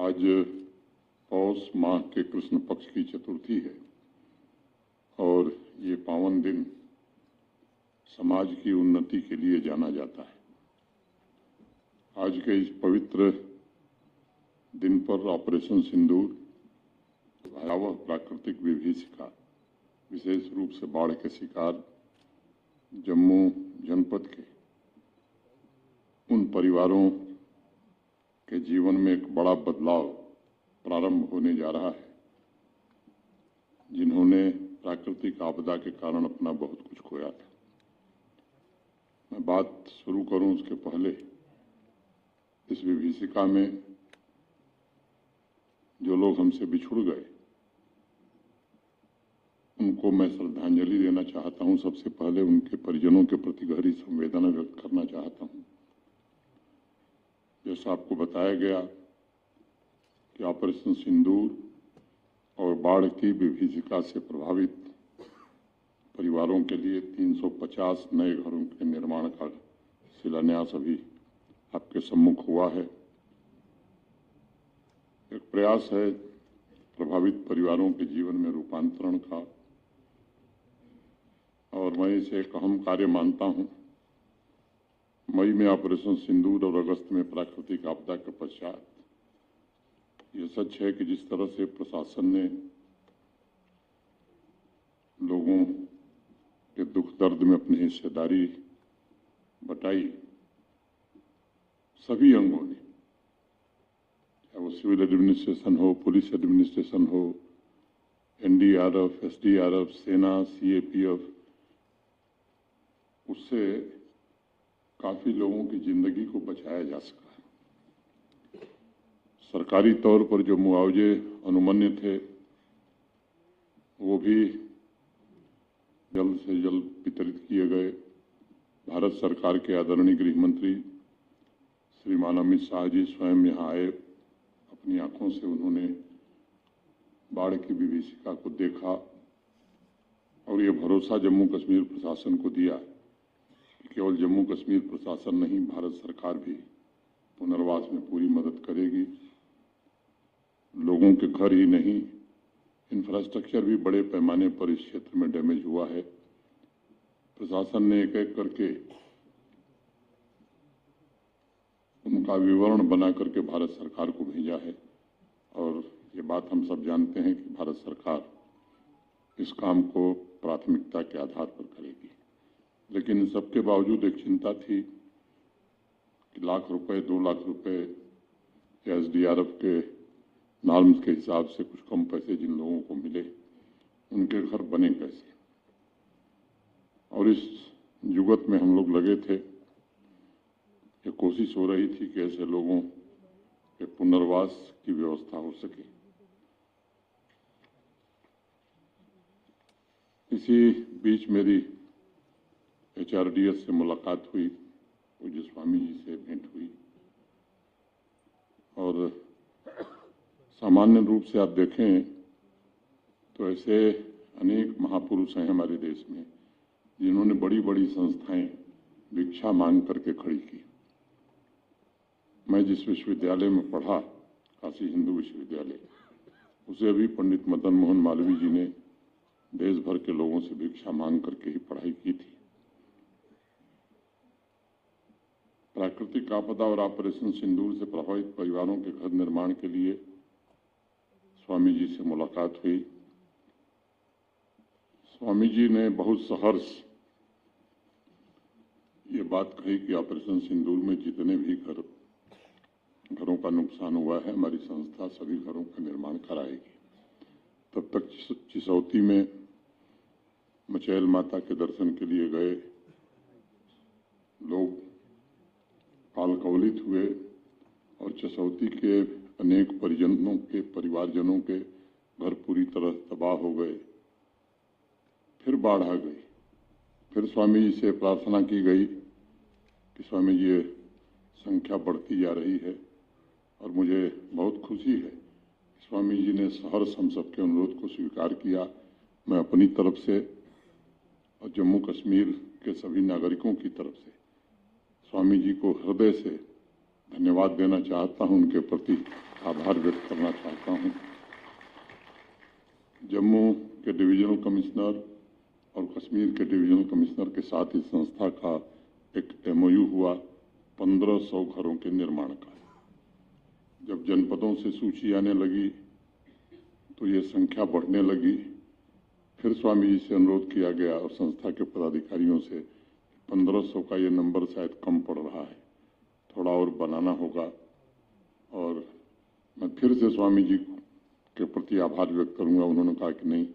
आज पौष माह के कृष्ण पक्ष की चतुर्थी है और ये पावन दिन समाज की उन्नति के लिए जाना जाता है। आज के इस पवित्र दिन पर ऑपरेशन सिंदूर भयावह प्राकृतिक विभीषिका, विशेष रूप से बाढ़ के शिकार जम्मू जनपद के उन परिवारों के जीवन में एक बड़ा बदलाव प्रारंभ होने जा रहा है, जिन्होंने प्राकृतिक आपदा के कारण अपना बहुत कुछ खोया था। मैं बात शुरू करूं उसके पहले इस विभीषिका में जो लोग हमसे बिछुड़ गए उनको मैं श्रद्धांजलि देना चाहता हूं। सबसे पहले उनके परिजनों के प्रति गहरी संवेदना व्यक्त करना चाहता हूं। जैसा आपको बताया गया कि ऑपरेशन सिंदूर और बाढ़ की विभीषिका से प्रभावित परिवारों के लिए 350 नए घरों के निर्माण का शिलान्यास अभी आपके सम्मुख हुआ है। एक प्रयास है प्रभावित परिवारों के जीवन में रूपांतरण का, और मैं इसे एक अहम कार्य मानता हूं। मई में ऑपरेशन सिंदूर और अगस्त में प्राकृतिक आपदा के पश्चात ये सच है कि जिस तरह से प्रशासन ने लोगों के दुख दर्द में अपनी हिस्सेदारी बटाई, सभी अंगों ने, चाहे वो सिविल एडमिनिस्ट्रेशन हो, पुलिस एडमिनिस्ट्रेशन हो, एनडीआरएफ, एसडीआरएफ, सेना, सीएपीएफ, उससे काफी लोगों की जिंदगी को बचाया जा सका है। सरकारी तौर पर जो मुआवजे अनुमन्य थे वो भी जल्द से जल्द वितरित किए गए। भारत सरकार के आदरणीय गृह मंत्री श्रीमान अमित शाह जी स्वयं यहाँ आए, अपनी आंखों से उन्होंने बाढ़ की विभीषिका को देखा और ये भरोसा जम्मू कश्मीर प्रशासन को दिया कि केवल जम्मू कश्मीर प्रशासन नहीं, भारत सरकार भी पुनर्वास में पूरी मदद करेगी। लोगों के घर ही नहीं, इंफ्रास्ट्रक्चर भी बड़े पैमाने पर इस क्षेत्र में डैमेज हुआ है। प्रशासन ने एक एक करके उनका विवरण बना करके भारत सरकार को भेजा है और ये बात हम सब जानते हैं कि भारत सरकार इस काम को प्राथमिकता के आधार पर करेगी। लेकिन इन सबके बावजूद एक चिंता थी कि लाख रुपए, 2 लाख रुपए एसडीआरएफ के नॉर्म्स के हिसाब से कुछ कम पैसे जिन लोगों को मिले, उनके घर बने कैसे। और इस जुगत में हम लोग लगे थे, ये कोशिश हो रही थी कि ऐसे लोगों के पुनर्वास की व्यवस्था हो सके। इसी बीच मेरी एचआरडीएस से मुलाकात हुई, पूज्य स्वामी जी से भेंट हुई और सामान्य रूप से आप देखें तो ऐसे अनेक महापुरुष हैं हमारे देश में जिन्होंने बड़ी बड़ी संस्थाएं भिक्षा मांग करके खड़ी की। मैं जिस विश्वविद्यालय में पढ़ा, काशी हिंदू विश्वविद्यालय, उसे अभी पंडित मदन मोहन मालवीय जी ने देश भर के लोगों से भिक्षा मांग करके ही पढ़ाई की थी। प्राकृतिक आपदा और ऑपरेशन सिंदूर से प्रभावित परिवारों के घर निर्माण के लिए स्वामी जी से मुलाकात हुई। स्वामी जी ने बहुत सहर्ष ये बात कही कि ऑपरेशन सिंदूर में जितने भी घरों का नुकसान हुआ है, हमारी संस्था सभी घरों का निर्माण कराएगी। तब तक चिसौती में मचैल माता के दर्शन के लिए गए लोग कालकवलित हुए और चिसौती के अनेक परिवारजनों के घर पूरी तरह तबाह हो गए। फिर बाढ़ आ गई। फिर स्वामी जी से प्रार्थना की गई कि स्वामी जी, ये संख्या बढ़ती जा रही है और मुझे बहुत खुशी है कि स्वामी जी ने सहर्ष हम सबके अनुरोध को स्वीकार किया। मैं अपनी तरफ से और जम्मू कश्मीर के सभी नागरिकों की तरफ से स्वामी जी को हृदय से धन्यवाद देना चाहता हूं, उनके प्रति आभार व्यक्त करना चाहता हूं। जम्मू के डिवीजनल कमिश्नर और कश्मीर के डिवीजनल कमिश्नर के साथ इस संस्था का एक MOU हुआ 1500 घरों के निर्माण का। जब जनपदों से सूची आने लगी तो ये संख्या बढ़ने लगी। फिर स्वामी जी से अनुरोध किया गया और संस्था के पदाधिकारियों से 1500 का ये नंबर शायद कम पड़ रहा है, थोड़ा और बनाना होगा। और मैं फिर से स्वामी जी के प्रति आभार व्यक्त करूंगा। उन्होंने कहा कि नहीं,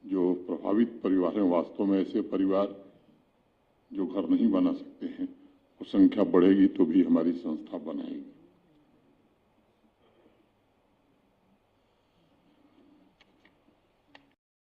जो प्रभावित परिवार हैं, वास्तव में ऐसे परिवार जो घर नहीं बना सकते हैं, वो संख्या बढ़ेगी तो भी हमारी संस्था बनाएगी।